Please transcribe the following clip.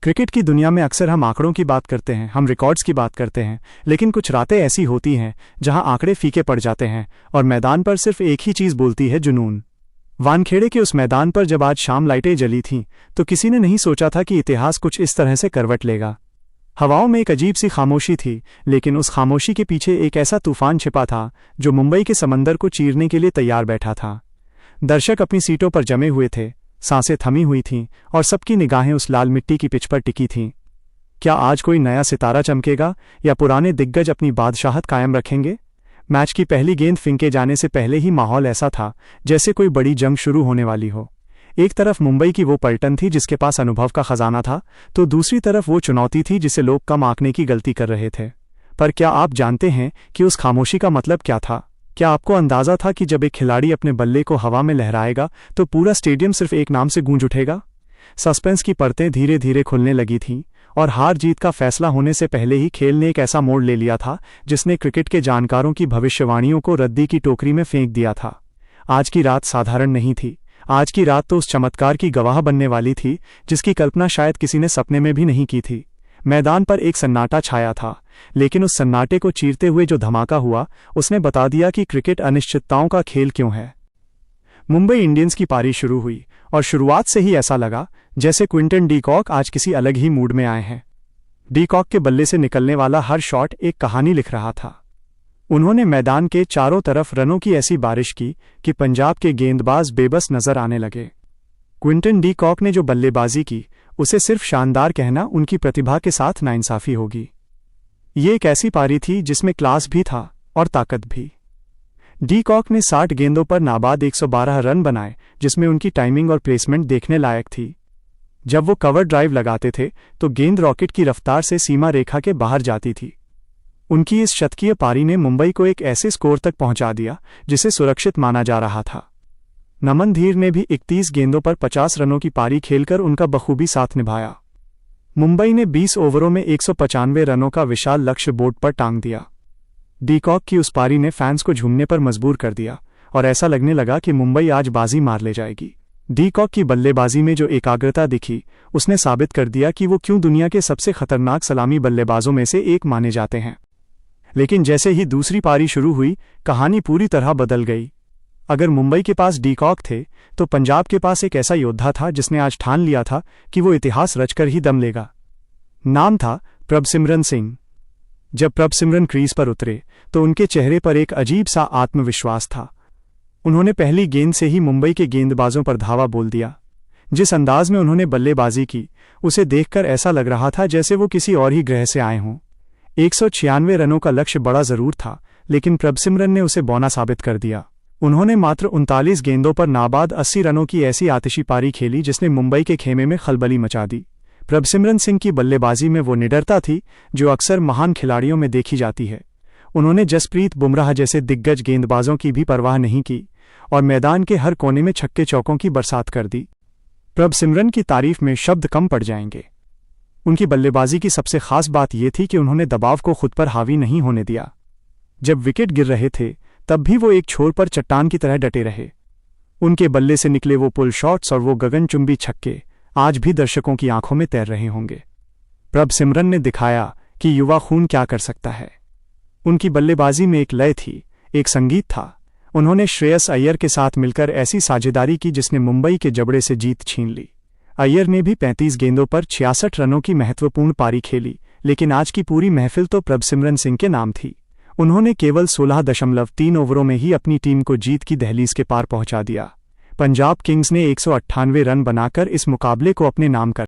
Cricket की दुनिया में अक्सर हम आंकड़ों की बात करते हैं, हम रिकॉर्ड्स की बात करते हैं, लेकिन कुछ रातें ऐसी होती हैं जहां आंकड़े फीके पड़ जाते हैं और मैदान पर सिर्फ एक ही चीज़ बोलती है, जुनून। वानखेड़े के उस मैदान पर जब आज शाम लाइटें जली थीं तो किसी ने नहीं सोचा था कि इतिहास कुछ इस तरह से करवट लेगा। हवाओं में एक अजीब सी खामोशी थी, लेकिन उस खामोशी के पीछे एक ऐसा तूफान छिपा था जो मुंबई के समंदर को चीरने के लिए तैयार बैठा था। दर्शक अपनी सीटों पर जमे हुए थे, सांसें थमी हुई थीं और सबकी निगाहें उस लाल मिट्टी की पिच पर टिकी थीं। क्या आज कोई नया सितारा चमकेगा या पुराने दिग्गज अपनी बादशाहत कायम रखेंगे? मैच की पहली गेंद फेंके जाने से पहले ही माहौल ऐसा था जैसे कोई बड़ी जंग शुरू होने वाली हो। एक तरफ मुंबई की वो पलटन थी जिसके पास अनुभव का खजाना था, तो दूसरी तरफ वो चुनौती थी जिसे लोग कम आंकने की गलती कर रहे थे। पर क्या आप जानते हैं कि उस खामोशी का मतलब क्या था? क्या आपको अंदाजा था कि जब एक खिलाड़ी अपने बल्ले को हवा में लहराएगा तो पूरा स्टेडियम सिर्फ एक नाम से गूंज उठेगा? सस्पेंस की परतें धीरे धीरे खुलने लगी थीं और हार जीत का फैसला होने से पहले ही खेल ने एक ऐसा मोड़ ले लिया था जिसने क्रिकेट के जानकारों की भविष्यवाणियों को रद्दी की टोकरी में फेंक दिया था। आज की रात साधारण नहीं थी। आज की रात तो उस चमत्कार की गवाह बनने वाली थी जिसकी कल्पना शायद किसी ने सपने में भी नहीं की थी। मैदान पर एक सन्नाटा छाया था, लेकिन उस सन्नाटे को चीरते हुए जो धमाका हुआ उसने बता दिया कि क्रिकेट अनिश्चितताओं का खेल क्यों है। मुंबई इंडियंस की पारी शुरू हुई और शुरुआत से ही ऐसा लगा जैसे क्विंटन डी कॉक आज किसी अलग ही मूड में आए हैं। डी कॉक के बल्ले से निकलने वाला हर शॉट एक कहानी लिख रहा था। उन्होंने मैदान के चारों तरफ रनों की ऐसी बारिश की कि पंजाब के गेंदबाज बेबस नजर आने लगे। क्विंटन डी कॉक ने जो बल्लेबाजी की उसे सिर्फ शानदार कहना उनकी प्रतिभा के साथ नाइंसाफी होगी। ये एक ऐसी पारी थी जिसमें क्लास भी था और ताकत भी। डी कॉक ने 60 गेंदों पर नाबाद 112 रन बनाए, जिसमें उनकी टाइमिंग और प्लेसमेंट देखने लायक थी। जब वो कवर ड्राइव लगाते थे तो गेंद रॉकेट की रफ्तार से सीमा रेखा के बाहर जाती थी। उनकी इस शतकीय पारी ने मुंबई को एक ऐसे स्कोर तक पहुंचा दिया जिसे सुरक्षित माना जा रहा था। नमन धीर ने भी 31 गेंदों पर 50 रनों की पारी खेलकर उनका बखूबी साथ निभाया। मुंबई ने 20 ओवरों में 195 रनों का विशाल लक्ष्य बोर्ड पर टांग दिया। डी कॉक की उस पारी ने फैंस को झूमने पर मजबूर कर दिया और ऐसा लगने लगा कि मुंबई आज बाजी मार ले जाएगी। डी कॉक की बल्लेबाजी में जो एकाग्रता दिखी उसने साबित कर दिया कि वो क्यों दुनिया के सबसे खतरनाक सलामी बल्लेबाजों में से एक माने जाते हैं। लेकिन जैसे ही दूसरी पारी शुरू हुई, कहानी पूरी तरह बदल गई। अगर मुंबई के पास डी कॉक थे तो पंजाब के पास एक ऐसा योद्धा था जिसने आज ठान लिया था कि वो इतिहास रचकर ही दम लेगा। नाम था प्रभसिमरन सिंह। जब प्रभसिमरन क्रीज पर उतरे तो उनके चेहरे पर एक अजीब सा आत्मविश्वास था। उन्होंने पहली गेंद से ही मुंबई के गेंदबाजों पर धावा बोल दिया। जिस अंदाज में उन्होंने बल्लेबाजी की उसे देखकर ऐसा लग रहा था जैसे वो किसी और ही ग्रह से आए हों। 196 रनों का लक्ष्य बड़ा जरूर था, लेकिन प्रभसिमरन ने उसे बौना साबित कर दिया। उन्होंने मात्र 39 गेंदों पर नाबाद 80 रनों की ऐसी आतिशी पारी खेली जिसने मुंबई के खेमे में खलबली मचा दी। प्रभसिमरन सिंह की बल्लेबाजी में वो निडरता थी जो अक्सर महान खिलाड़ियों में देखी जाती है। उन्होंने जसप्रीत बुमराह जैसे दिग्गज गेंदबाजों की भी परवाह नहीं की और मैदान के हर कोने में छक्के चौकों की बरसात कर दी। प्रभसिमरन की तारीफ में शब्द कम पड़ जाएंगे। उनकी बल्लेबाजी की सबसे खास बात यह थी कि उन्होंने दबाव को खुद पर हावी नहीं होने दिया। जब विकेट गिर रहे थे तब भी वो एक छोर पर चट्टान की तरह डटे रहे। उनके बल्ले से निकले वो पुल शॉट्स और वो गगनचुंबी छक्के आज भी दर्शकों की आंखों में तैर रहे होंगे। प्रभसिमरन ने दिखाया कि युवा खून क्या कर सकता है। उनकी बल्लेबाजी में एक लय थी, एक संगीत था। उन्होंने श्रेयस अय्यर के साथ मिलकर ऐसी साझेदारी की जिसने मुंबई के जबड़े से जीत छीन ली। अय्यर ने भी 35 गेंदों पर 66 रनों की महत्वपूर्ण पारी खेली, लेकिन आज की पूरी महफिल तो प्रभसिमरन सिंह के नाम थी। उन्होंने केवल 16.3 ओवरों में ही अपनी टीम को जीत की दहलीज के पार पहुंचा दिया। पंजाब किंग्स ने 198 रन बनाकर इस मुकाबले को अपने नाम कर